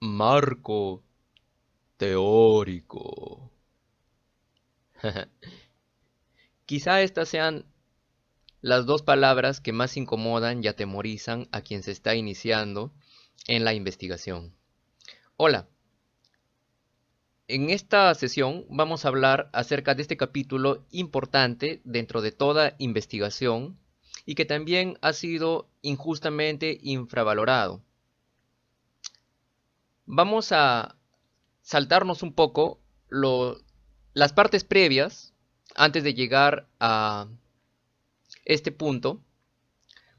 Marco teórico. Quizá estas sean las dos palabras que más incomodan y atemorizan a quien se está iniciando en la investigación. Hola, en esta sesión vamos a hablar acerca de este capítulo importante dentro de toda investigación y que también ha sido injustamente infravalorado. Vamos a saltarnos un poco las partes previas antes de llegar a este punto,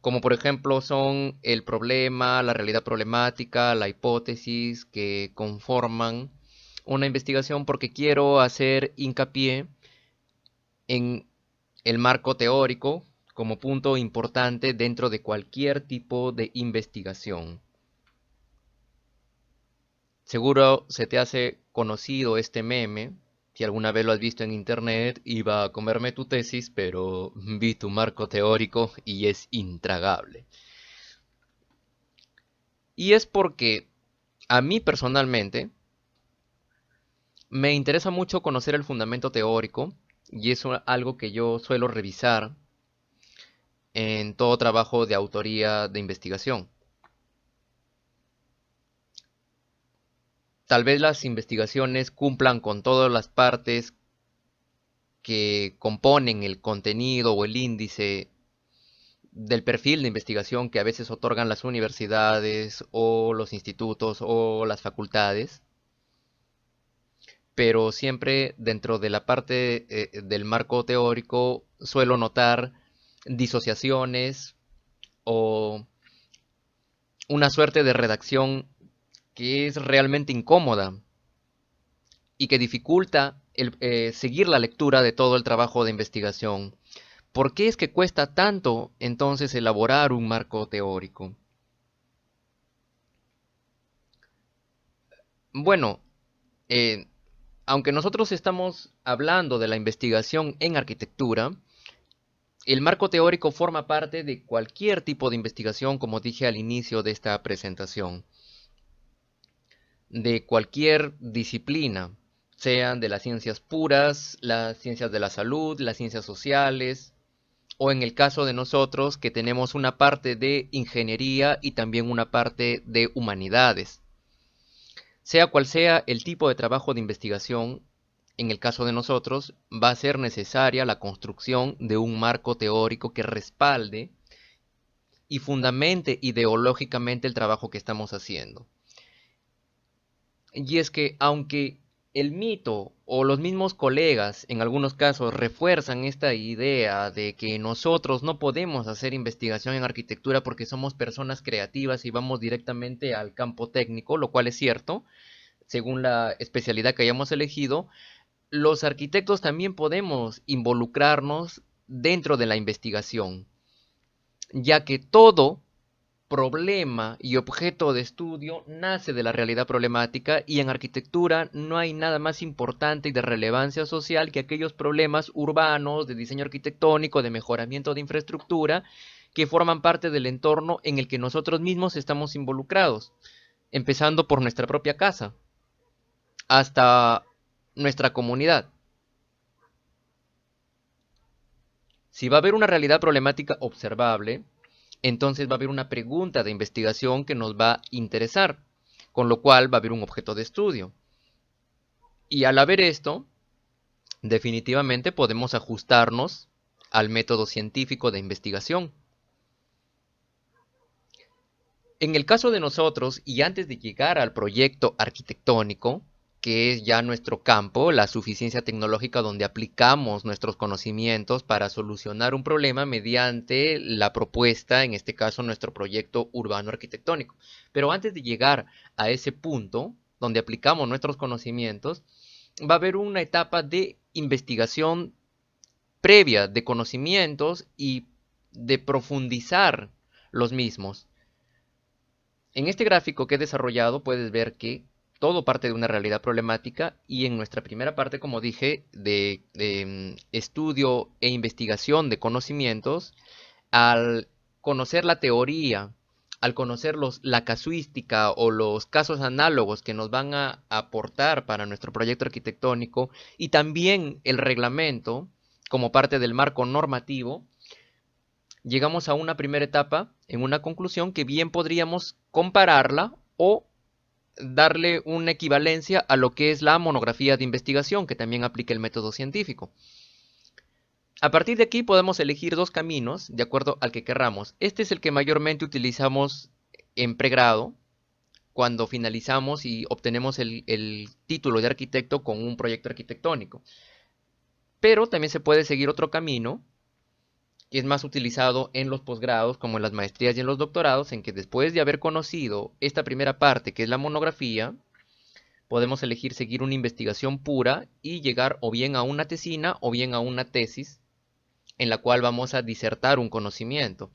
como por ejemplo son el problema, la realidad problemática, la hipótesis que conforman una investigación, porque quiero hacer hincapié en el marco teórico como punto importante dentro de cualquier tipo de investigación. Seguro se te hace conocido este meme. Si alguna vez lo has visto en internet, iba a comerme tu tesis, pero vi tu marco teórico y es intragable. Y es porque a mí personalmente me interesa mucho conocer el fundamento teórico y es algo que yo suelo revisar en todo trabajo de autoría de investigación. Tal vez las investigaciones cumplan con todas las partes que componen el contenido o el índice del perfil de investigación que a veces otorgan las universidades o los institutos o las facultades, pero siempre dentro de la parte del marco teórico suelo notar disociaciones o una suerte de redacción que es realmente incómoda y que dificulta seguir la lectura de todo el trabajo de investigación. ¿Por qué es que cuesta tanto entonces elaborar un marco teórico? Bueno, eh, aunque nosotros estamos hablando de la investigación en arquitectura, el marco teórico forma parte de cualquier tipo de investigación, como dije al inicio de esta presentación, de cualquier disciplina, sean de las ciencias puras, las ciencias de la salud, las ciencias sociales, o en el caso de nosotros que tenemos una parte de ingeniería y también una parte de humanidades. Sea cual sea el tipo de trabajo de investigación, en el caso de nosotros, va a ser necesaria la construcción de un marco teórico que respalde y fundamente ideológicamente el trabajo que estamos haciendo. Y es que aunque el mito o los mismos colegas en algunos casos refuerzan esta idea de que nosotros no podemos hacer investigación en arquitectura porque somos personas creativas y vamos directamente al campo técnico, lo cual es cierto, según la especialidad que hayamos elegido, los arquitectos también podemos involucrarnos dentro de la investigación, ya que todo problema y objeto de estudio nace de la realidad problemática y en arquitectura no hay nada más importante y de relevancia social que aquellos problemas urbanos, de diseño arquitectónico, de mejoramiento de infraestructura, que forman parte del entorno en el que nosotros mismos estamos involucrados, empezando por nuestra propia casa hasta nuestra comunidad. Si va a haber una realidad problemática observable, entonces va a haber una pregunta de investigación que nos va a interesar, con lo cual va a haber un objeto de estudio. Y al haber esto, definitivamente podemos ajustarnos al método científico de investigación. En el caso de nosotros, y antes de llegar al proyecto arquitectónico, que es ya nuestro campo, la suficiencia tecnológica donde aplicamos nuestros conocimientos para solucionar un problema mediante la propuesta, en este caso nuestro proyecto urbano arquitectónico. Pero antes de llegar a ese punto, donde aplicamos nuestros conocimientos, va a haber una etapa de investigación previa de conocimientos y de profundizar los mismos. En este gráfico que he desarrollado puedes ver que todo parte de una realidad problemática y en nuestra primera parte, como dije, de estudio e investigación de conocimientos, al conocer la teoría, al conocer la casuística o los casos análogos que nos van a aportar para nuestro proyecto arquitectónico y también el reglamento como parte del marco normativo, llegamos a una primera etapa, en una conclusión que bien podríamos compararla o darle una equivalencia a lo que es la monografía de investigación, que también aplica el método científico. A partir de aquí podemos elegir dos caminos de acuerdo al que querramos. Este es el que mayormente utilizamos en pregrado, cuando finalizamos y obtenemos el título de arquitecto con un proyecto arquitectónico. Pero también se puede seguir otro camino, que es más utilizado en los posgrados, como en las maestrías y en los doctorados, en que después de haber conocido esta primera parte, que es la monografía, podemos elegir seguir una investigación pura y llegar o bien a una tesina o bien a una tesis en la cual vamos a disertar un conocimiento.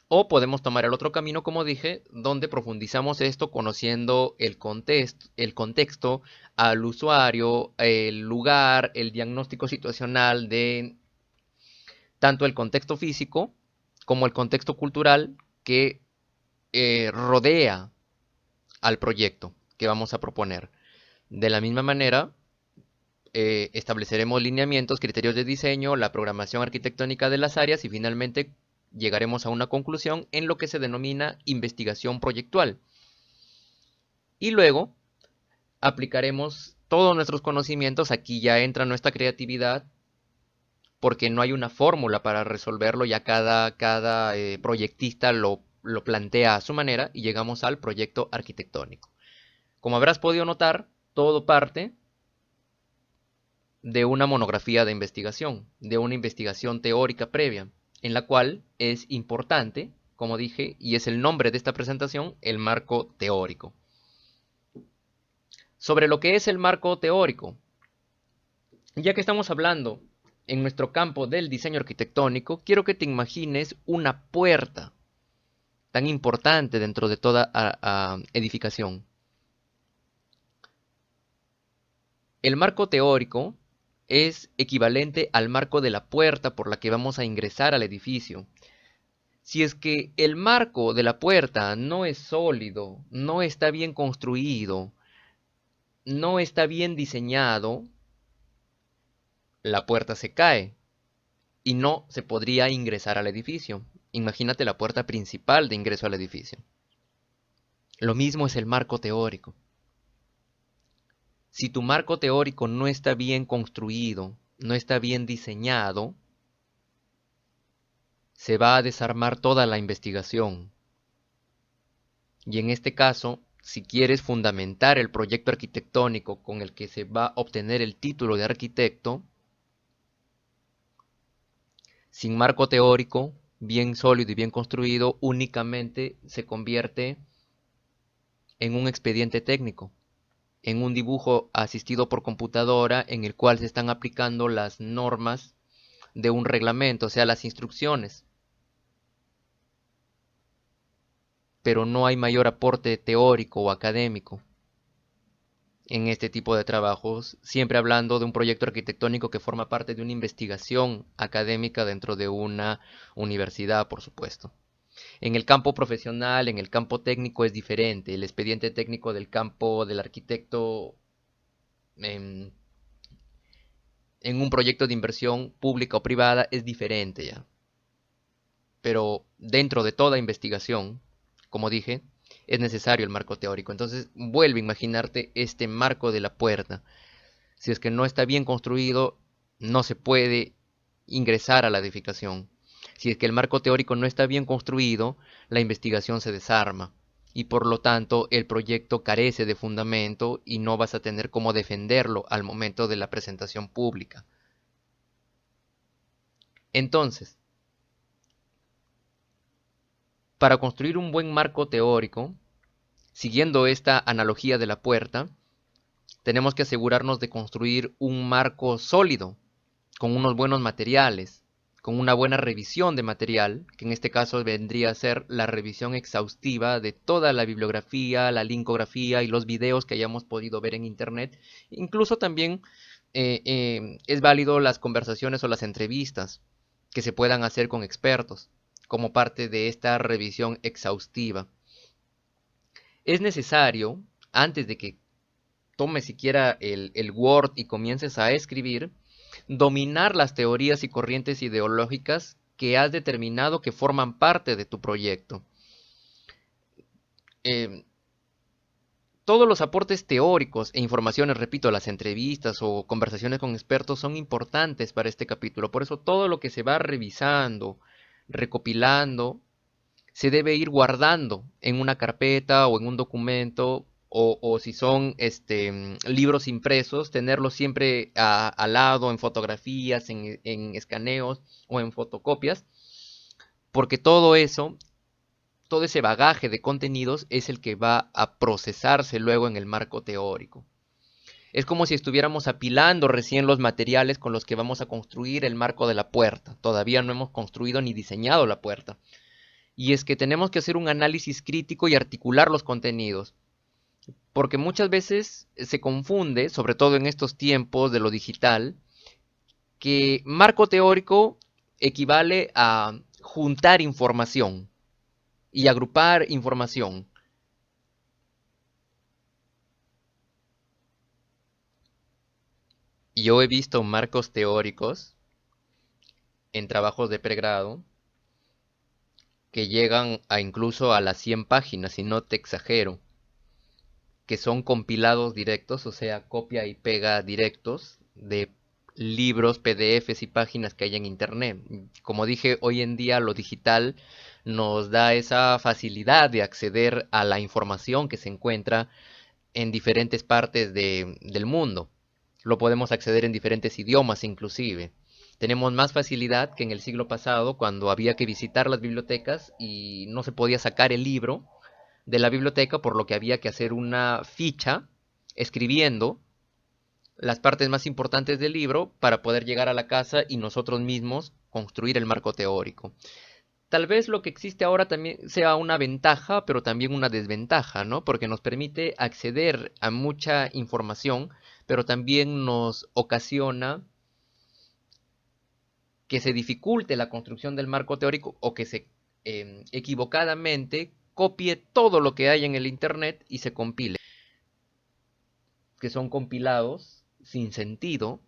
O podemos tomar el otro camino, como dije, donde profundizamos esto conociendo el contexto al usuario, el lugar, el diagnóstico situacional de tanto el contexto físico como el contexto cultural que rodea al proyecto que vamos a proponer. De la misma manera, estableceremos lineamientos, criterios de diseño, la programación arquitectónica de las áreas y finalmente llegaremos a una conclusión en lo que se denomina investigación proyectual. Y luego aplicaremos todos nuestros conocimientos, aquí ya entra nuestra creatividad, porque no hay una fórmula para resolverlo, ya cada proyectista lo plantea a su manera y llegamos al proyecto arquitectónico. Como habrás podido notar, todo parte de una monografía de investigación, de una investigación teórica previa, en la cual es importante, como dije, y es el nombre de esta presentación, el marco teórico. Sobre lo que es el marco teórico, ya que estamos hablando en nuestro campo del diseño arquitectónico, quiero que te imagines una puerta tan importante dentro de toda edificación. El marco teórico es equivalente al marco de la puerta por la que vamos a ingresar al edificio. Si es que el marco de la puerta no es sólido, no está bien construido, no está bien diseñado, la puerta se cae y no se podría ingresar al edificio. Imagínate la puerta principal de ingreso al edificio. Lo mismo es el marco teórico. Si tu marco teórico no está bien construido, no está bien diseñado, se va a desarmar toda la investigación. Y en este caso, si quieres fundamentar el proyecto arquitectónico con el que se va a obtener el título de arquitecto, sin marco teórico, bien sólido y bien construido, únicamente se convierte en un expediente técnico, en un dibujo asistido por computadora en el cual se están aplicando las normas de un reglamento, o sea, las instrucciones. Pero no hay mayor aporte teórico o académico en este tipo de trabajos, siempre hablando de un proyecto arquitectónico que forma parte de una investigación académica dentro de una universidad, por supuesto. En el campo profesional, en el campo técnico es diferente. El expediente técnico del campo del arquitecto en un proyecto de inversión pública o privada es diferente ya. Pero dentro de toda investigación, como dije, es necesario el marco teórico. Entonces vuelve a imaginarte este marco de la puerta. Si es que no está bien construido, no se puede ingresar a la edificación. Si es que el marco teórico no está bien construido, la investigación se desarma y por lo tanto el proyecto carece de fundamento y no vas a tener cómo defenderlo al momento de la presentación pública. Entonces, para construir un buen marco teórico, siguiendo esta analogía de la puerta, tenemos que asegurarnos de construir un marco sólido, con unos buenos materiales, con una buena revisión de material, que en este caso vendría a ser la revisión exhaustiva de toda la bibliografía, la linkografía y los videos que hayamos podido ver en internet. Incluso también es válido las conversaciones o las entrevistas que se puedan hacer con expertos, como parte de esta revisión exhaustiva. Es necesario, antes de que tomes siquiera el Word y comiences a escribir, dominar las teorías y corrientes ideológicas que has determinado que forman parte de tu proyecto. Eh, Todos los aportes teóricos e informaciones, repito, las entrevistas o conversaciones con expertos son importantes para este capítulo. Por eso todo lo que se va revisando, recopilando, se debe ir guardando en una carpeta o en un documento o si son libros impresos, tenerlos siempre al lado en fotografías, en escaneos o en fotocopias, porque todo eso, todo ese bagaje de contenidos es el que va a procesarse luego en el marco teórico. Es como si estuviéramos apilando recién los materiales con los que vamos a construir el marco de la puerta. Todavía no hemos construido ni diseñado la puerta. Y es que tenemos que hacer un análisis crítico y articular los contenidos. Porque muchas veces se confunde, sobre todo en estos tiempos de lo digital, que marco teórico equivale a juntar información y agrupar información. Yo he visto marcos teóricos en trabajos de pregrado que llegan a incluso a las 100 páginas, y no te exagero, que son compilados directos, o sea, copia y pega directos de libros, PDFs y páginas que hay en internet. Como dije, hoy en día lo digital nos da esa facilidad de acceder a la información que se encuentra en diferentes partes del mundo. Lo podemos acceder en diferentes idiomas inclusive. Tenemos más facilidad que en el siglo pasado, cuando había que visitar las bibliotecas y no se podía sacar el libro de la biblioteca, por lo que había que hacer una ficha escribiendo las partes más importantes del libro para poder llegar a la casa y nosotros mismos construir el marco teórico. Tal vez lo que existe ahora también sea una ventaja, pero también una desventaja, ¿no? Porque nos permite acceder a mucha información, pero también nos ocasiona que se dificulte la construcción del marco teórico o que se equivocadamente copie todo lo que hay en el Internet y se compile, que son compilados sin sentido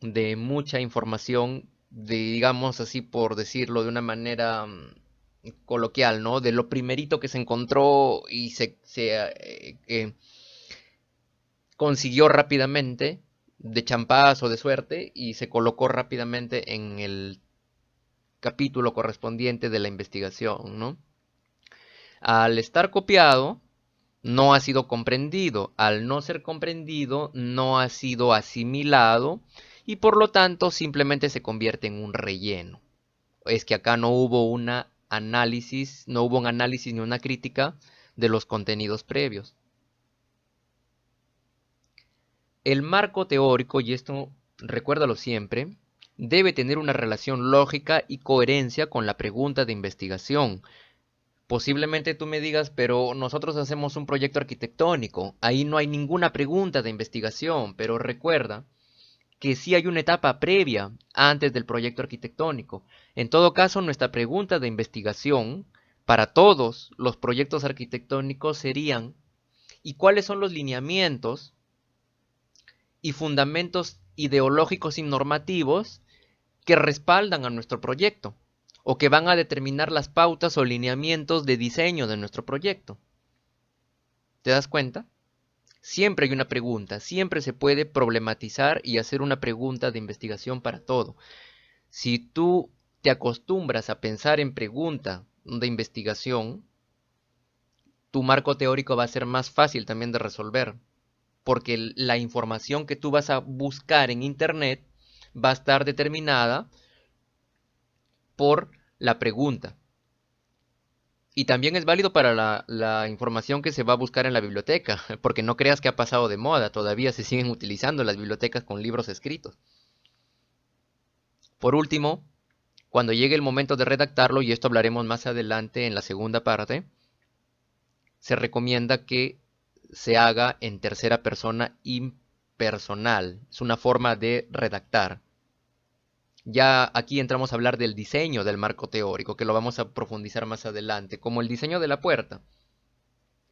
de mucha información, de, digamos así por decirlo de una manera coloquial, ¿no? De lo primerito que se encontró y se consiguió rápidamente, de champaz o de suerte, y se colocó rápidamente en el capítulo correspondiente de la investigación, ¿no? Al estar copiado, no ha sido comprendido. Al no ser comprendido, no ha sido asimilado y por lo tanto simplemente se convierte en un relleno. Es que acá no hubo una análisis, no hubo un análisis ni una crítica de los contenidos previos. El marco teórico, y esto recuérdalo siempre, debe tener una relación lógica y coherencia con la pregunta de investigación. Posiblemente tú me digas, pero nosotros hacemos un proyecto arquitectónico, ahí no hay ninguna pregunta de investigación, pero recuerda que sí hay una etapa previa antes del proyecto arquitectónico. En todo caso, nuestra pregunta de investigación para todos los proyectos arquitectónicos serían: ¿y cuáles son los lineamientos y fundamentos ideológicos y normativos que respaldan a nuestro proyecto o que van a determinar las pautas o lineamientos de diseño de nuestro proyecto? ¿Te das cuenta? Siempre hay una pregunta, siempre se puede problematizar y hacer una pregunta de investigación para todo. Si tú te acostumbras a pensar en pregunta de investigación, tu marco teórico va a ser más fácil también de resolver, porque la información que tú vas a buscar en internet va a estar determinada por la pregunta. Y también es válido para la información que se va a buscar en la biblioteca, porque no creas que ha pasado de moda, todavía se siguen utilizando las bibliotecas con libros escritos. Por último, cuando llegue el momento de redactarlo, y esto hablaremos más adelante en la segunda parte, se recomienda que se haga en tercera persona impersonal. Es una forma de redactar. Ya aquí entramos a hablar del diseño del marco teórico, que lo vamos a profundizar más adelante, como el diseño de la puerta.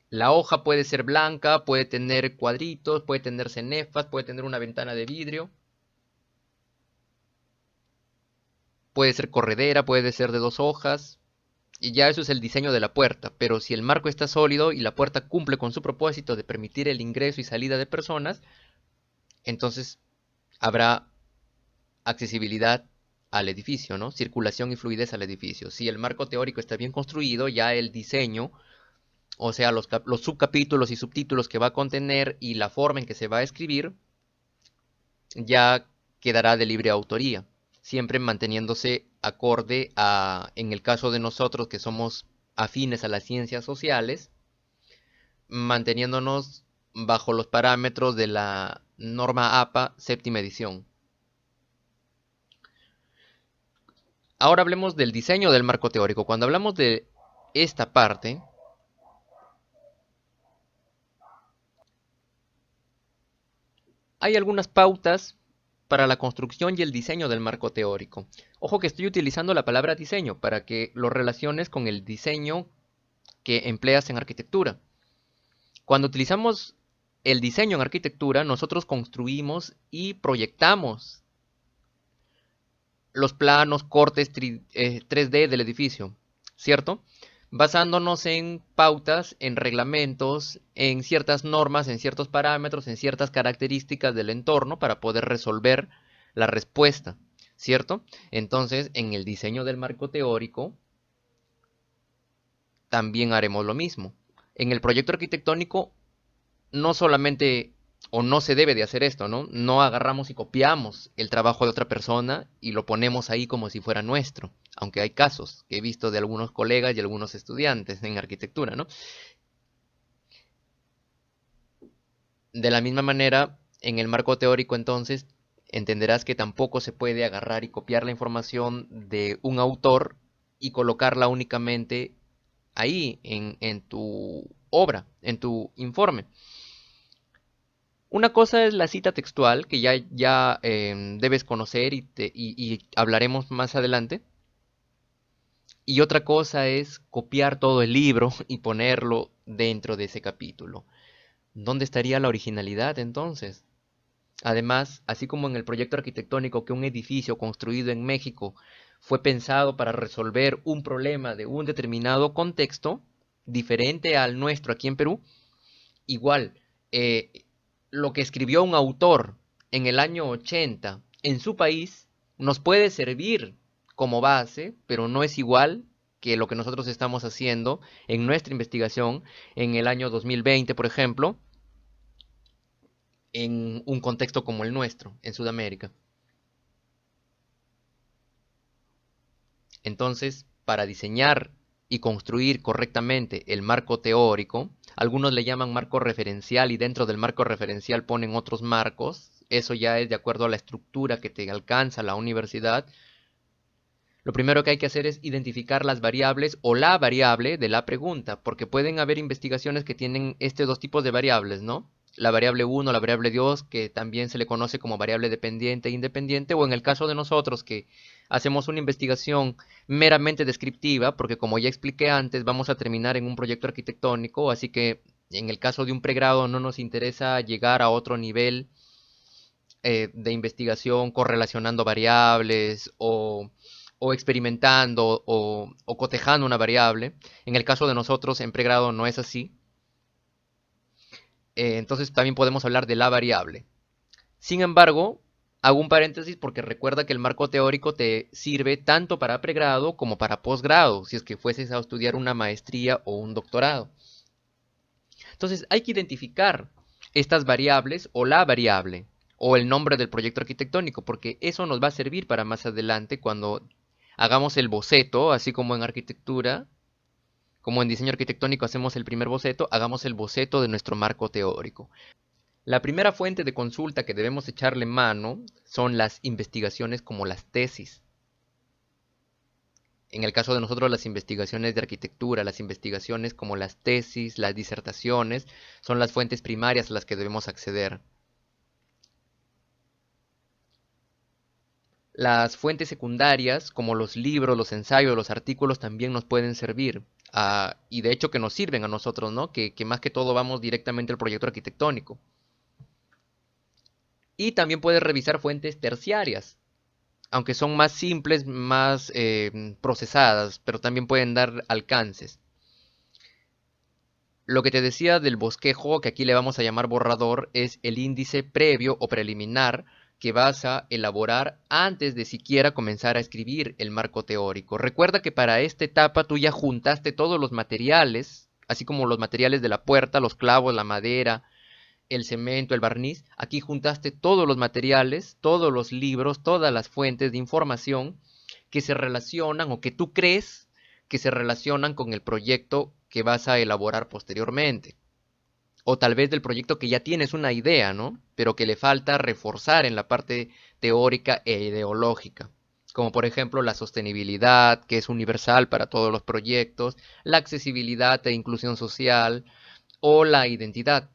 La hoja puede ser blanca, puede tener cuadritos, puede tener cenefas, puede tener una ventana de vidrio, puede ser corredera, puede ser de 2 hojas, y ya eso es el diseño de la puerta. Pero si el marco está sólido y la puerta cumple con su propósito de permitir el ingreso y salida de personas, entonces habrá accesibilidad al edificio, ¿no? Circulación y fluidez al edificio. Si el marco teórico está bien construido, ya el diseño, o sea, los subcapítulos y subtítulos que va a contener y la forma en que se va a escribir, ya quedará de libre autoría, siempre manteniéndose acorde a, en el caso de nosotros que somos afines a las ciencias sociales, manteniéndonos bajo los parámetros de la norma APA séptima edición. Ahora hablemos del diseño del marco teórico. Cuando hablamos de esta parte, hay algunas pautas para la construcción y el diseño del marco teórico. Ojo que estoy utilizando la palabra diseño para que lo relaciones con el diseño que empleas en arquitectura. Cuando utilizamos el diseño en arquitectura, nosotros construimos y proyectamos los planos, cortes 3D del edificio, ¿cierto? Basándonos en pautas, en reglamentos, en ciertas normas, en ciertos parámetros, en ciertas características del entorno para poder resolver la respuesta, ¿cierto? Entonces, en el diseño del marco teórico, también haremos lo mismo. En el proyecto arquitectónico, no solamente o no se debe de hacer esto, ¿no? No agarramos y copiamos el trabajo de otra persona y lo ponemos ahí como si fuera nuestro, aunque hay casos que he visto de algunos colegas y algunos estudiantes en arquitectura, ¿no? De la misma manera, en el marco teórico entonces, entenderás que tampoco se puede agarrar y copiar la información de un autor y colocarla únicamente ahí, en tu obra, en tu informe. Una cosa es la cita textual, que ya debes conocer y hablaremos más adelante. Y otra cosa es copiar todo el libro y ponerlo dentro de ese capítulo. ¿Dónde estaría la originalidad entonces? Además, así como en el proyecto arquitectónico que un edificio construido en México fue pensado para resolver un problema de un determinado contexto, diferente al nuestro aquí en Perú, igual, lo que escribió un autor en el año 80 en su país nos puede servir como base, pero no es igual que lo que nosotros estamos haciendo en nuestra investigación en el año 2020, por ejemplo, en un contexto como el nuestro, en Sudamérica. Entonces, para diseñar y construir correctamente el marco teórico, algunos le llaman marco referencial y dentro del marco referencial ponen otros marcos. Eso ya es de acuerdo a la estructura que te alcanza la universidad. Lo primero que hay que hacer es identificar las variables o la variable de la pregunta, porque pueden haber investigaciones que tienen estos dos tipos de variables, ¿no? La variable 1, la variable 2, que también se le conoce como variable dependiente e independiente, o en el caso de nosotros que hacemos una investigación meramente descriptiva, porque como ya expliqué antes, vamos a terminar en un proyecto arquitectónico, así que en el caso de un pregrado no nos interesa llegar a otro nivel de investigación correlacionando variables o experimentando o cotejando una variable. En el caso de nosotros en pregrado no es así. Entonces también podemos hablar de la variable. Sin embargo, hago un paréntesis porque recuerda que el marco teórico te sirve tanto para pregrado como para posgrado, si es que fueses a estudiar una maestría o un doctorado. Entonces hay que identificar estas variables o la variable o el nombre del proyecto arquitectónico, porque eso nos va a servir para más adelante cuando hagamos el boceto, así como en arquitectura, como en diseño arquitectónico hacemos el primer boceto, hagamos el boceto de nuestro marco teórico. La primera fuente de consulta que debemos echarle mano son las investigaciones como las tesis. En el caso de nosotros, las investigaciones de arquitectura, las investigaciones como las tesis, las disertaciones, son las fuentes primarias a las que debemos acceder. Las fuentes secundarias, como los libros, los ensayos, los artículos, también nos pueden servir. Y de hecho que nos sirven a nosotros, ¿no? Que más que todo vamos directamente al proyecto arquitectónico. Y también puedes revisar fuentes terciarias, aunque son más simples, más procesadas, pero también pueden dar alcances. Lo que te decía del bosquejo, que aquí le vamos a llamar borrador, es el índice previo o preliminar que vas a elaborar antes de siquiera comenzar a escribir el marco teórico. Recuerda que para esta etapa tú ya juntaste todos los materiales, así como los materiales de la puerta, los clavos, la madera, el cemento, el barniz. Aquí juntaste todos los materiales, todos los libros, todas las fuentes de información que se relacionan o que tú crees que se relacionan con el proyecto que vas a elaborar posteriormente. O tal vez del proyecto que ya tienes una idea, ¿no? Pero que le falta reforzar en la parte teórica e ideológica. Como por ejemplo la sostenibilidad, que es universal para todos los proyectos, la accesibilidad e inclusión social, o la identidad,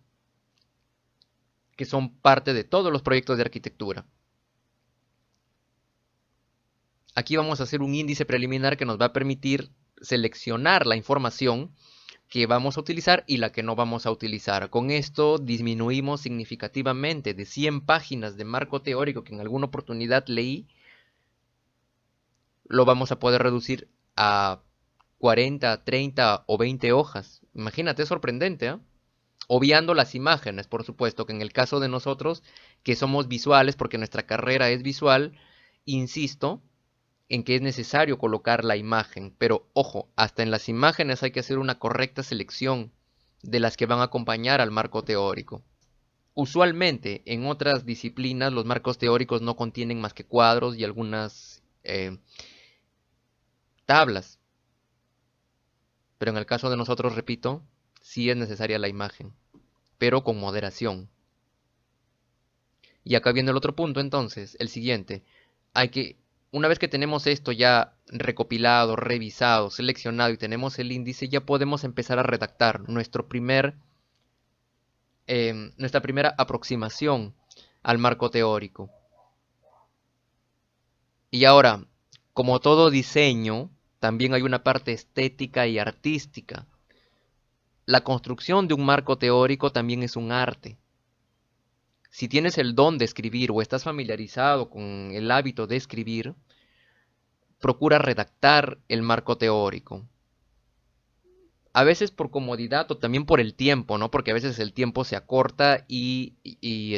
que son parte de todos los proyectos de arquitectura. Aquí vamos a hacer un índice preliminar que nos va a permitir seleccionar la información que vamos a utilizar y la que no vamos a utilizar. Con esto disminuimos significativamente de 100 páginas de marco teórico que en alguna oportunidad leí, lo vamos a poder reducir a 40, 30 o 20 hojas. Imagínate, es sorprendente, ¿eh? Obviando las imágenes, por supuesto, que en el caso de nosotros, que somos visuales, porque nuestra carrera es visual, insisto en que es necesario colocar la imagen, pero ojo, hasta en las imágenes hay que hacer una correcta selección de las que van a acompañar al marco teórico. Usualmente en otras disciplinas los marcos teóricos no contienen más que cuadros y algunas tablas, pero en el caso de nosotros, repito, sí es necesaria la imagen, pero con moderación. Y acá viene el otro punto entonces, el siguiente. Una vez que tenemos esto ya recopilado, revisado, seleccionado y tenemos el índice, ya podemos empezar a redactar nuestra primera aproximación al marco teórico. Y ahora, como todo diseño, también hay una parte estética y artística. La construcción de un marco teórico también es un arte. Si tienes el don de escribir o estás familiarizado con el hábito de escribir, procura redactar el marco teórico. A veces por comodidad o también por el tiempo, ¿no? Porque a veces el tiempo se acorta y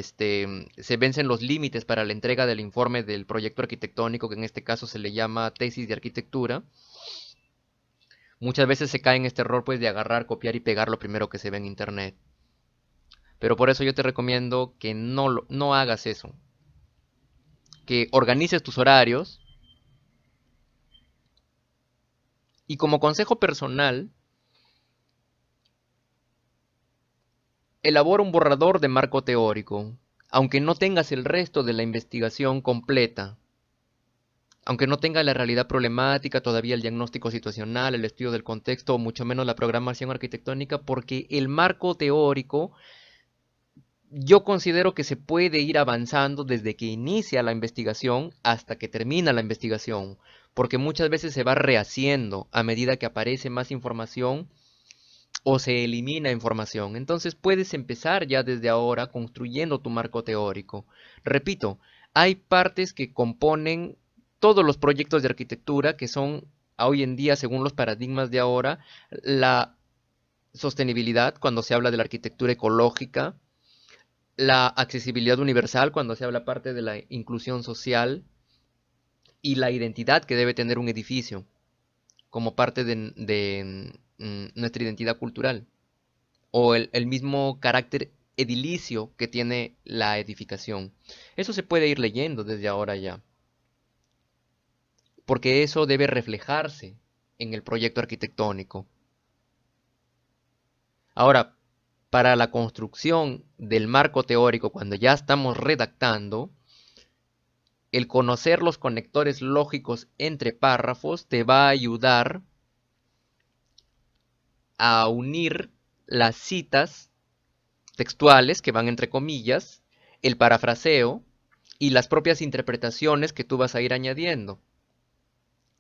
se vencen los límites para la entrega del informe del proyecto arquitectónico, que en este caso se le llama tesis de arquitectura. Muchas veces se cae en este error pues de agarrar, copiar y pegar lo primero que se ve en internet. Pero por eso yo te recomiendo que no hagas eso. Que organices tus horarios. Y como consejo personal, elabora un borrador de marco teórico, aunque no tengas el resto de la investigación completa, aunque no tenga la realidad problemática, todavía el diagnóstico situacional, el estudio del contexto, o mucho menos la programación arquitectónica, porque el marco teórico yo considero que se puede ir avanzando desde que inicia la investigación hasta que termina la investigación, porque muchas veces se va rehaciendo a medida que aparece más información o se elimina información. Entonces puedes empezar ya desde ahora construyendo tu marco teórico. Repito, hay partes que componen todos los proyectos de arquitectura que son hoy en día, según los paradigmas de ahora, la sostenibilidad cuando se habla de la arquitectura ecológica, la accesibilidad universal cuando se habla parte de la inclusión social y la identidad que debe tener un edificio como parte de nuestra identidad cultural o el mismo carácter edilicio que tiene la edificación. Eso se puede ir leyendo desde ahora ya, porque eso debe reflejarse en el proyecto arquitectónico. Ahora, para la construcción del marco teórico, cuando ya estamos redactando, el conocer los conectores lógicos entre párrafos te va a ayudar a unir las citas textuales que van entre comillas, el parafraseo, y las propias interpretaciones que tú vas a ir añadiendo.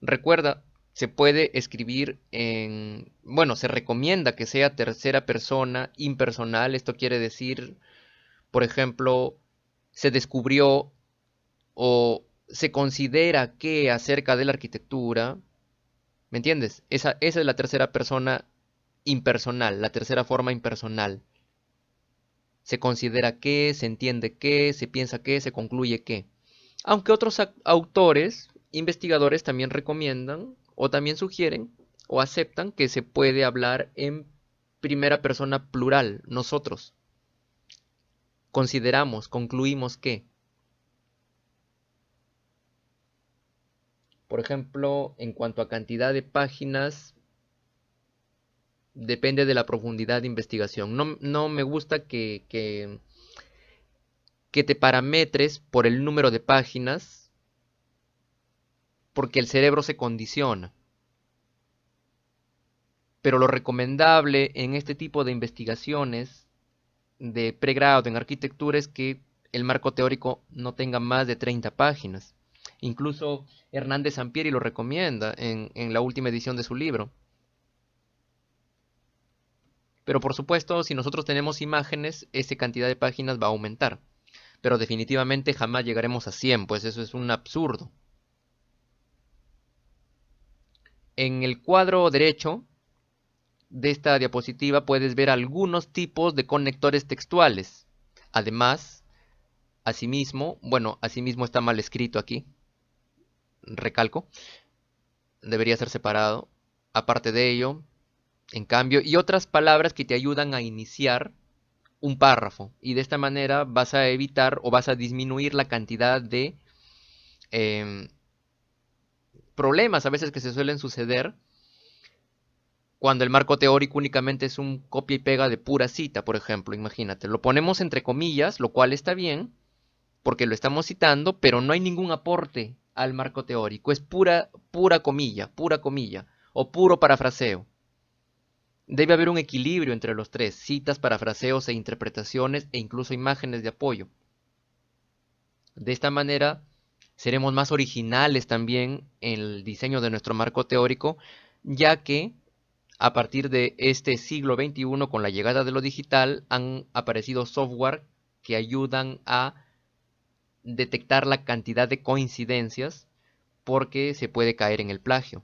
Recuerda, se puede escribir bueno, se recomienda que sea tercera persona impersonal. Esto quiere decir, por ejemplo, se descubrió o se considera que acerca de la arquitectura, ¿me entiendes? Esa es la tercera persona impersonal, la tercera forma impersonal. Se considera que, se entiende que, se piensa que, se concluye que. Aunque otros autores, investigadores también recomiendan o también sugieren o aceptan que se puede hablar en primera persona plural, nosotros. Consideramos, concluimos que. Por ejemplo, en cuanto a cantidad de páginas, depende de la profundidad de investigación. No me gusta que te parametres por el número de páginas, porque el cerebro se condiciona. Pero lo recomendable en este tipo de investigaciones de pregrado en arquitectura es que el marco teórico no tenga más de 30 páginas. Incluso Hernández Sampieri lo recomienda en la última edición de su libro. Pero por supuesto, si nosotros tenemos imágenes, esa cantidad de páginas va a aumentar. Pero definitivamente jamás llegaremos a 100, pues eso es un absurdo. En el cuadro derecho de esta diapositiva puedes ver algunos tipos de conectores textuales. Además, asimismo está mal escrito aquí, recalco, debería ser separado. Aparte de ello, en cambio, y otras palabras que te ayudan a iniciar un párrafo. Y de esta manera vas a evitar o vas a disminuir la cantidad de eh, problemas a veces que se suelen suceder cuando el marco teórico únicamente es un copia y pega de pura cita, por ejemplo, imagínate, lo ponemos entre comillas, lo cual está bien, porque lo estamos citando, pero no hay ningún aporte al marco teórico, es pura comilla, o puro parafraseo. Debe haber un equilibrio entre los tres, citas, parafraseos e interpretaciones e incluso imágenes de apoyo. De esta manera seremos más originales también en el diseño de nuestro marco teórico, ya que a partir de este siglo XXI, con la llegada de lo digital, han aparecido software que ayudan a detectar la cantidad de coincidencias porque se puede caer en el plagio.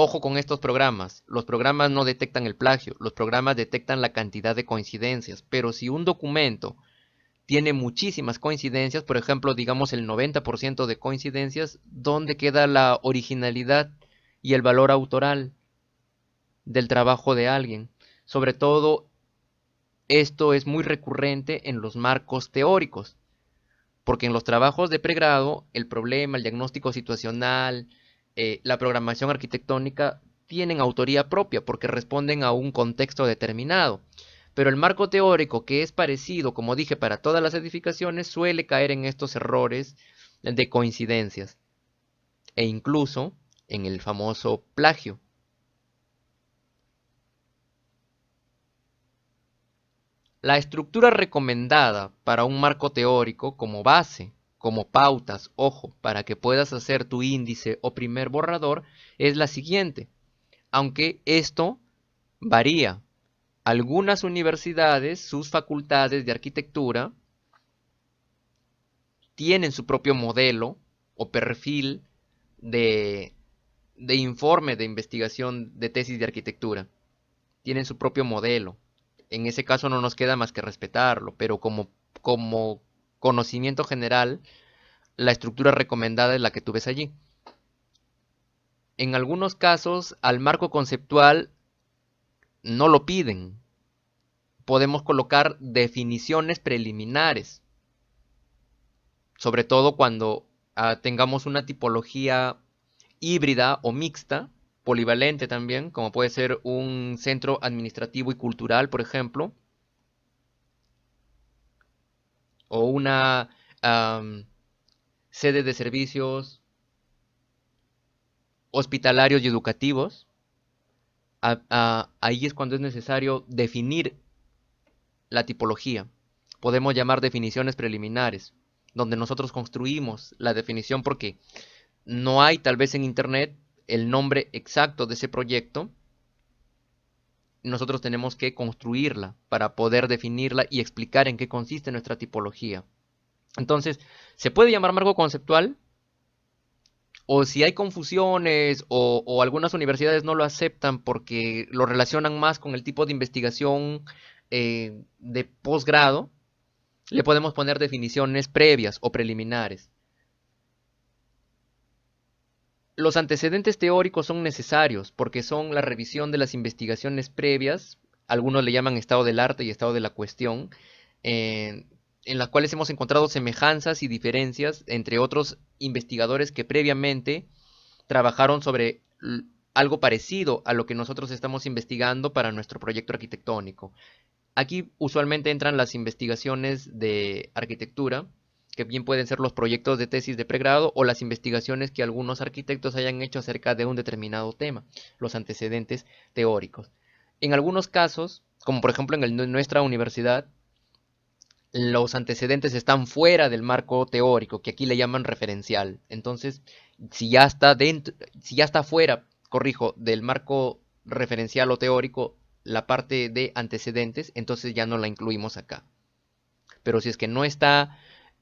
Ojo con estos programas. Los programas no detectan el plagio, los programas detectan la cantidad de coincidencias. Pero si un documento tiene muchísimas coincidencias, por ejemplo, digamos el 90% de coincidencias, ¿dónde queda la originalidad y el valor autoral del trabajo de alguien? Sobre todo, esto es muy recurrente en los marcos teóricos, porque en los trabajos de pregrado, el problema, el diagnóstico situacional, la programación arquitectónica tienen autoría propia porque responden a un contexto determinado. Pero el marco teórico, que es parecido, como dije, para todas las edificaciones, suele caer en estos errores de coincidencias e incluso en el famoso plagio. La estructura recomendada para un marco teórico como base, como pautas, ojo, para que puedas hacer tu índice o primer borrador, es la siguiente, aunque esto varía. Algunas universidades, sus facultades de arquitectura, tienen su propio modelo o perfil de, de informe de investigación de tesis de arquitectura. Tienen su propio modelo. En ese caso no nos queda más que respetarlo, pero como conocimiento general, la estructura recomendada es la que tú ves allí. En algunos casos, al marco conceptual no lo piden. Podemos colocar definiciones preliminares, sobre todo cuando tengamos una tipología híbrida o mixta, polivalente también, como puede ser un centro administrativo y cultural, por ejemplo, o una sede de servicios hospitalarios y educativos. Ahí es cuando es necesario definir la tipología. Podemos llamar definiciones preliminares. donde nosotros construimos la definición porque no hay tal vez en internet el nombre exacto de ese proyecto. Nosotros tenemos que construirla para poder definirla y explicar en qué consiste nuestra tipología. Entonces, se puede llamar marco conceptual, o si hay confusiones o algunas universidades no lo aceptan porque lo relacionan más con el tipo de investigación de posgrado, le podemos poner definiciones previas o preliminares. Los antecedentes teóricos son necesarios porque son la revisión de las investigaciones previas, algunos le llaman estado del arte y estado de la cuestión, eh, en las cuales hemos encontrado semejanzas y diferencias entre otros investigadores que previamente trabajaron sobre algo parecido a lo que nosotros estamos investigando para nuestro proyecto arquitectónico. Aquí usualmente entran las investigaciones de arquitectura, que bien pueden ser los proyectos de tesis de pregrado o las investigaciones que algunos arquitectos hayan hecho acerca de un determinado tema, los antecedentes teóricos. En algunos casos, como por ejemplo en nuestra universidad, los antecedentes están fuera del marco teórico, que aquí le llaman referencial. Entonces, si ya está dentro, si ya está fuera, corrijo, del marco referencial o teórico, la parte de antecedentes, entonces ya no la incluimos acá. Pero si es que no está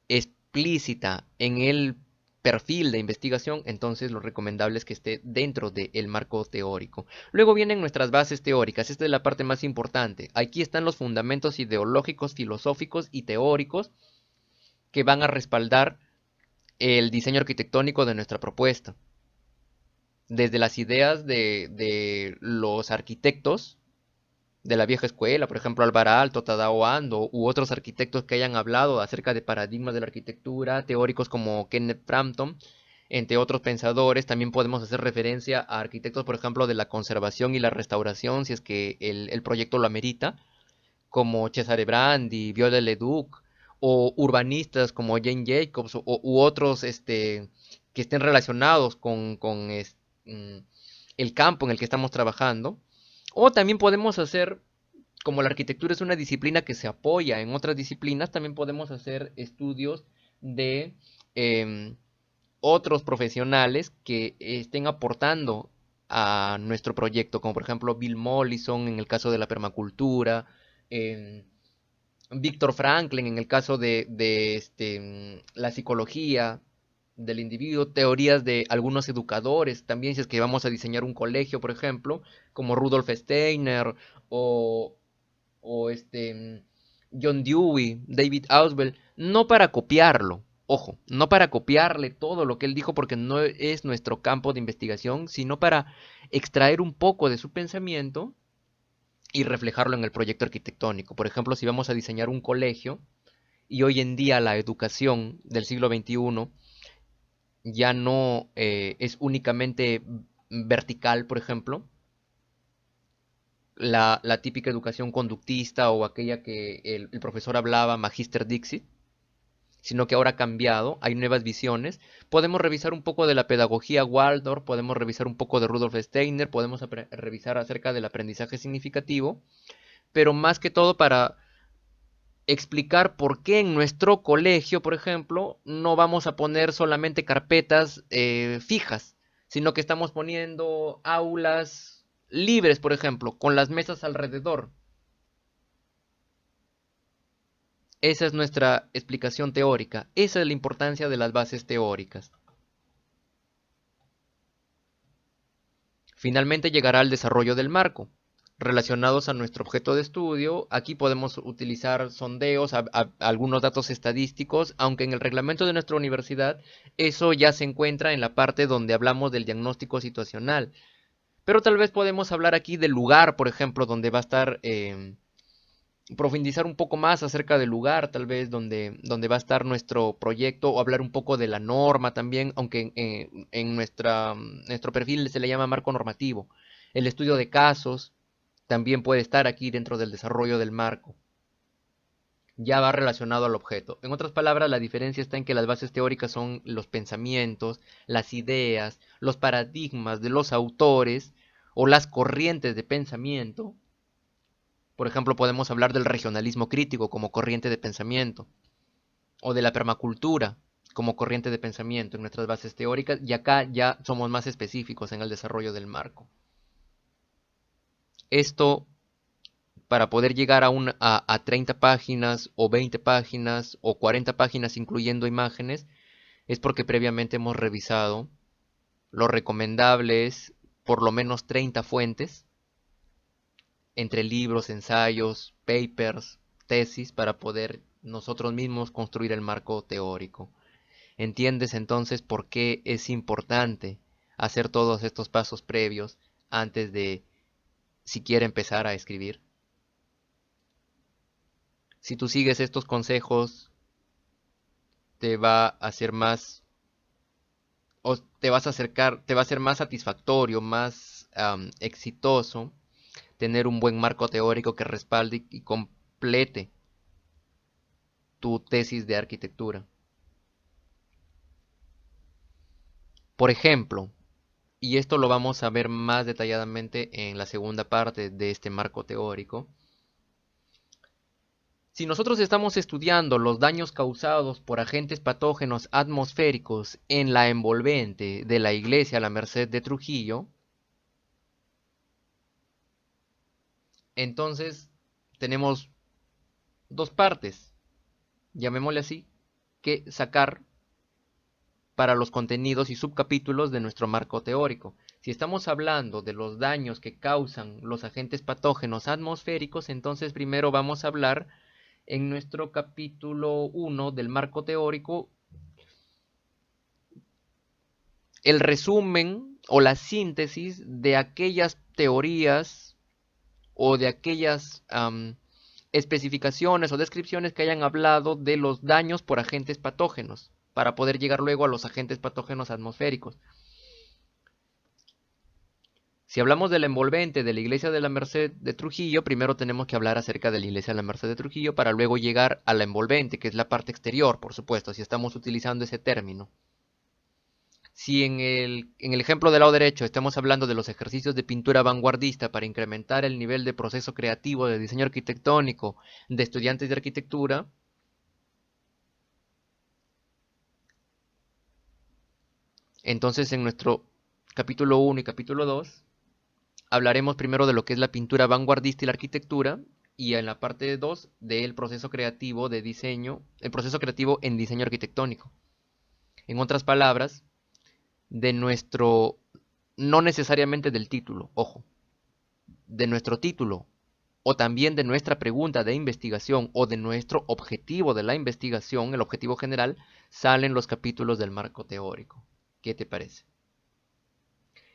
explícita en el perfil de investigación, entonces lo recomendable es que esté dentro del marco teórico. Luego vienen nuestras bases teóricas, esta es la parte más importante. Aquí están los fundamentos ideológicos, filosóficos y teóricos que van a respaldar el diseño arquitectónico de nuestra propuesta. Desde las ideas de los arquitectos de la vieja escuela, por ejemplo Alvar Aalto, Tadao Ando u otros arquitectos que hayan hablado acerca de paradigmas de la arquitectura, teóricos como Kenneth Frampton, entre otros pensadores. También podemos hacer referencia a arquitectos, por ejemplo, de la conservación y la restauración, si es que el proyecto lo amerita, como Cesare Brandi, Violet Leduc, o urbanistas como Jane Jacobs, u otros que estén relacionados con el campo en el que estamos trabajando. O también podemos hacer, como la arquitectura es una disciplina que se apoya en otras disciplinas, también podemos hacer estudios de eh, otros profesionales que estén aportando a nuestro proyecto, como por ejemplo Bill Mollison en el caso de la permacultura, eh, Víctor Franklin en el caso de la psicología del individuo, teorías de algunos educadores, también si es que vamos a diseñar un colegio, por ejemplo, como Rudolf Steiner o, o John Dewey, David Ausubel, no para copiarlo, ojo, no para copiarle todo lo que él dijo porque no es nuestro campo de investigación, sino para extraer un poco de su pensamiento y reflejarlo en el proyecto arquitectónico. Por ejemplo, si vamos a diseñar un colegio y hoy en día la educación del siglo XXI ya no es únicamente vertical, por ejemplo, la típica educación conductista o aquella que el profesor hablaba, Magister Dixit, sino que ahora ha cambiado, hay nuevas visiones. Podemos revisar un poco de la pedagogía Waldorf, podemos revisar un poco de Rudolf Steiner, podemos revisar acerca del aprendizaje significativo, pero más que todo para explicar por qué en nuestro colegio, por ejemplo, no vamos a poner solamente carpetas fijas, sino que estamos poniendo aulas libres, por ejemplo, con las mesas alrededor. Esa es nuestra explicación teórica, esa es la importancia de las bases teóricas. Finalmente llegará al desarrollo del marco. Relacionados a nuestro objeto de estudio, aquí podemos utilizar sondeos, algunos datos estadísticos, aunque en el reglamento de nuestra universidad eso ya se encuentra en la parte donde hablamos del diagnóstico situacional. Pero tal vez podemos hablar aquí del lugar, por ejemplo, donde va a estar, profundizar un poco más acerca del lugar, tal vez donde va a estar nuestro proyecto, o hablar un poco de la norma también, aunque en nuestro perfil se le llama marco normativo. El estudio de casos también puede estar aquí dentro del desarrollo del marco. Ya va relacionado al objeto. En otras palabras, la diferencia está en que las bases teóricas son los pensamientos, las ideas, los paradigmas de los autores o las corrientes de pensamiento. Por ejemplo, podemos hablar del regionalismo crítico como corriente de pensamiento. o de la permacultura como corriente de pensamiento en nuestras bases teóricas, y acá ya somos más específicos en el desarrollo del marco. Esto para poder llegar a 30 páginas o 20 páginas o 40 páginas incluyendo imágenes, es porque previamente hemos revisado lo recomendable es por lo menos 30 fuentes, entre libros, ensayos, papers, tesis, para poder nosotros mismos construir el marco teórico. ¿Entiendes entonces por qué es importante hacer todos estos pasos previos antes de siquiera empezar a escribir? Si tú sigues estos consejos, te va a hacer más, o te vas a acercar, te va a ser más satisfactorio, más exitoso tener un buen marco teórico que respalde y complete tu tesis de arquitectura. Por ejemplo, y esto lo vamos a ver más detalladamente en la segunda parte de este marco teórico, si nosotros estamos estudiando los daños causados por agentes patógenos atmosféricos en la envolvente de la iglesia La Merced de Trujillo, entonces tenemos dos partes, llamémosle así, que sacar para los contenidos y subcapítulos de nuestro marco teórico. Si estamos hablando de los daños que causan los agentes patógenos atmosféricos, entonces primero vamos a hablar en nuestro capítulo 1 del marco teórico el resumen o la síntesis de aquellas teorías o de aquellas especificaciones o descripciones que hayan hablado de los daños por agentes patógenos, para poder llegar luego a los agentes patógenos atmosféricos. Si hablamos del envolvente de la iglesia de la Merced de Trujillo, primero tenemos que hablar acerca de la iglesia de la Merced de Trujillo para luego llegar a la envolvente, que es la parte exterior, por supuesto, si estamos utilizando ese término. Si en el ejemplo del lado derecho estamos hablando de los ejercicios de pintura vanguardista para incrementar el nivel de proceso creativo de diseño arquitectónico de estudiantes de arquitectura, entonces en nuestro capítulo 1 y capítulo 2 hablaremos primero de lo que es la pintura vanguardista y la arquitectura, y en la parte 2 del proceso creativo de diseño, el proceso creativo en diseño arquitectónico. En otras palabras, de nuestro, no necesariamente del título, ojo, de nuestro título, o también de nuestra pregunta de investigación o de nuestro objetivo de la investigación, el objetivo general, salen los capítulos del marco teórico. ¿Qué te parece?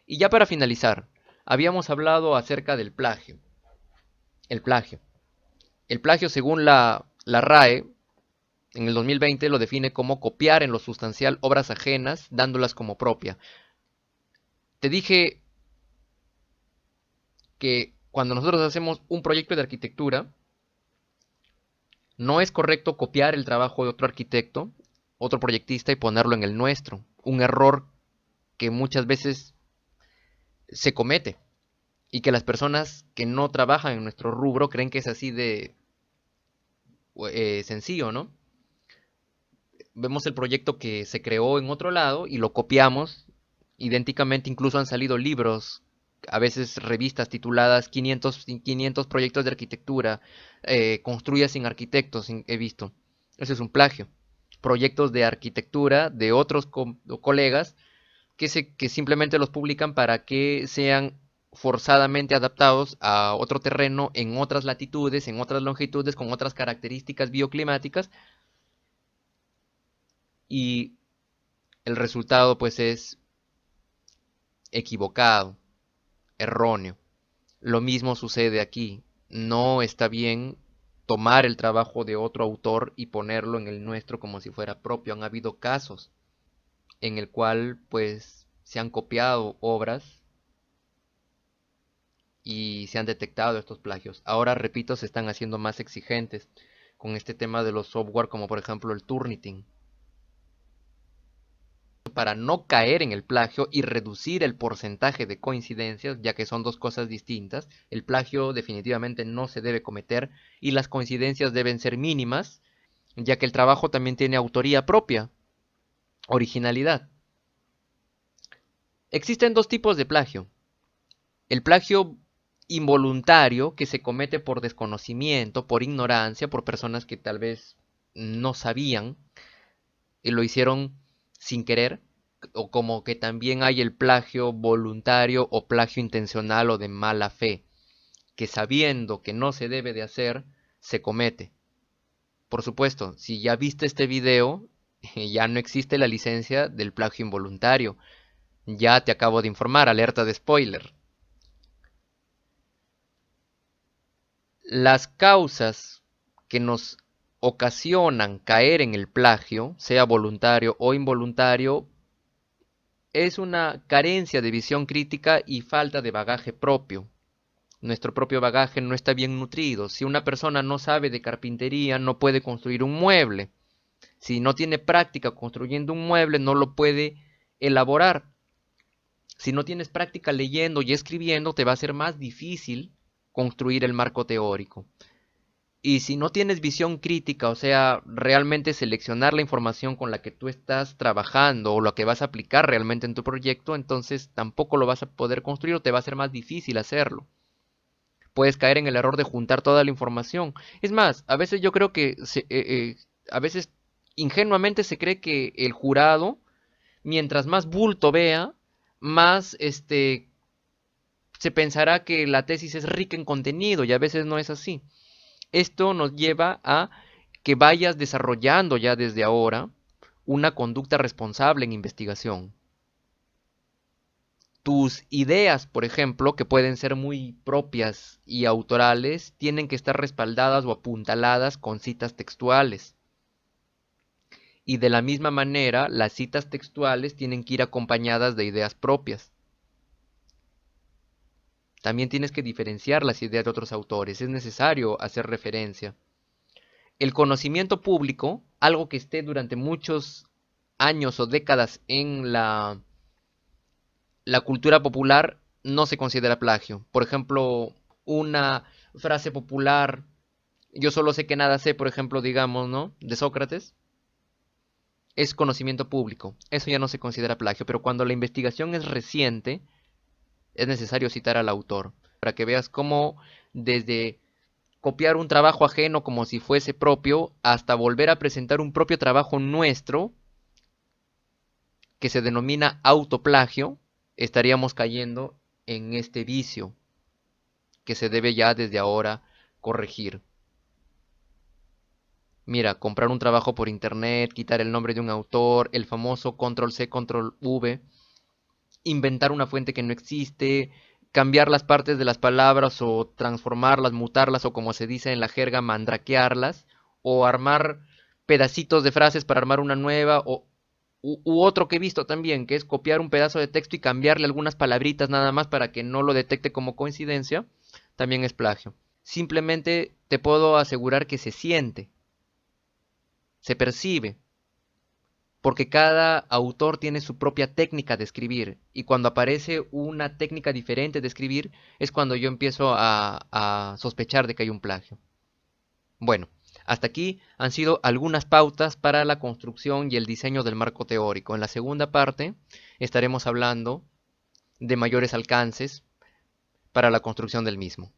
Y ya para finalizar, habíamos hablado acerca del plagio. El plagio. El plagio, según la RAE, en el 2020 lo define como copiar en lo sustancial obras ajenas, dándolas como propia. Te dije que cuando nosotros hacemos un proyecto de arquitectura, no es correcto copiar el trabajo de otro arquitecto, otro proyectista y ponerlo en el nuestro. Un error que muchas veces se comete y que las personas que no trabajan en nuestro rubro creen que es así de sencillo, ¿no? Vemos el proyecto que se creó en otro lado y lo copiamos idénticamente. Incluso han salido libros, a veces revistas tituladas 500 proyectos de arquitectura, construya sin arquitectos, he visto. Eso es un plagio. Proyectos de arquitectura de otros colegas que simplemente los publican para que sean forzadamente adaptados a otro terreno, en otras latitudes, en otras longitudes, con otras características bioclimáticas, y el resultado pues es equivocado, erróneo. Lo mismo sucede aquí. No está bien tomar el trabajo de otro autor y ponerlo en el nuestro como si fuera propio. Han habido casos en el cual pues se han copiado obras y se han detectado estos plagios. Ahora, repito, se están haciendo más exigentes con este tema de los software, como por ejemplo el Turnitin, para no caer en el plagio y reducir el porcentaje de coincidencias, ya que son dos cosas distintas. El plagio definitivamente no se debe cometer y las coincidencias deben ser mínimas. ya que el trabajo también tiene autoría propia, originalidad. Existen dos tipos de plagio. El plagio involuntario, que se comete por desconocimiento, por ignorancia, por personas que tal vez no sabían y lo hicieron sin querer, o como que también hay el plagio voluntario o plagio intencional o de mala fe, que sabiendo que no se debe de hacer, se comete. Por supuesto, si ya viste este video, ya no existe la licencia del plagio involuntario. Ya te acabo de informar, alerta de spoiler. Las causas que nos ocasionan caer en el plagio, sea voluntario o involuntario, es una carencia de visión crítica y falta de bagaje propio. Nuestro propio bagaje no está bien nutrido. Si una persona no sabe de carpintería, no puede construir un mueble. Si no tiene práctica construyendo un mueble, no lo puede elaborar. Si no tienes práctica leyendo y escribiendo, te va a ser más difícil construir el marco teórico. Y si no tienes visión crítica, o sea, realmente seleccionar la información con la que tú estás trabajando o lo que vas a aplicar realmente en tu proyecto, entonces tampoco lo vas a poder construir o te va a ser más difícil hacerlo. Puedes caer en el error de juntar toda la información. Es más, a veces yo creo que a veces ingenuamente se cree que el jurado, mientras más bulto vea, más se pensará que la tesis es rica en contenido y a veces no es así. Esto nos lleva a que vayas desarrollando ya desde ahora una conducta responsable en investigación. Tus ideas, por ejemplo, que pueden ser muy propias y autorales, tienen que estar respaldadas o apuntaladas con citas textuales. Y de la misma manera, las citas textuales tienen que ir acompañadas de ideas propias. También tienes que diferenciar las ideas de otros autores, es necesario hacer referencia. El conocimiento público, algo que esté durante muchos años o décadas en la cultura popular, no se considera plagio. Por ejemplo, una frase popular, yo solo sé que nada sé, por ejemplo, digamos, ¿no? De Sócrates, es conocimiento público. Eso ya no se considera plagio, pero cuando la investigación es reciente, es necesario citar al autor, para que veas cómo desde copiar un trabajo ajeno como si fuese propio, hasta volver a presentar un propio trabajo nuestro, que se denomina autoplagio, estaríamos cayendo en este vicio que se debe ya desde ahora corregir. Mira, comprar un trabajo por internet, quitar el nombre de un autor, el famoso control C, control V, inventar una fuente que no existe, cambiar las partes de las palabras o transformarlas, mutarlas o como se dice en la jerga, mandrakearlas, o armar pedacitos de frases para armar una nueva, u otro que he visto también, que es copiar un pedazo de texto y cambiarle algunas palabritas nada más para que no lo detecte como coincidencia, también es plagio. Simplemente te puedo asegurar que se siente, se percibe, porque cada autor tiene su propia técnica de escribir y cuando aparece una técnica diferente de escribir es cuando yo empiezo a sospechar de que hay un plagio. Bueno, hasta aquí han sido algunas pautas para la construcción y el diseño del marco teórico. En la segunda parte estaremos hablando de mayores alcances para la construcción del mismo.